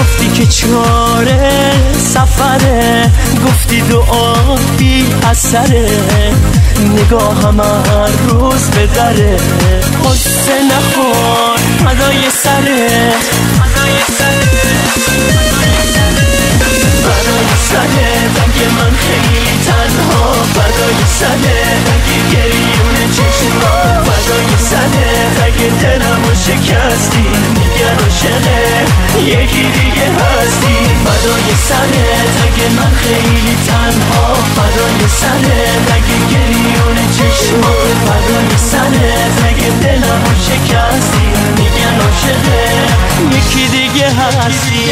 گفتی که چاره سفره، گفتی دعا بی اثره، نگاهم هر روز به دره، قصه نخور فدای سره، برای سره رنگ من خیلی تنها، برای سره رنگ گریون چشما، برای سره رنگ دلم و شکستی، میگن عاشقه یکی دیگه هستی، برای سره رنگ من خیلی تنها، برای سره رنگ گریون چشما، برای سره رنگ دلم و شکستی، میگن عاشقه یکی دیگه هستی.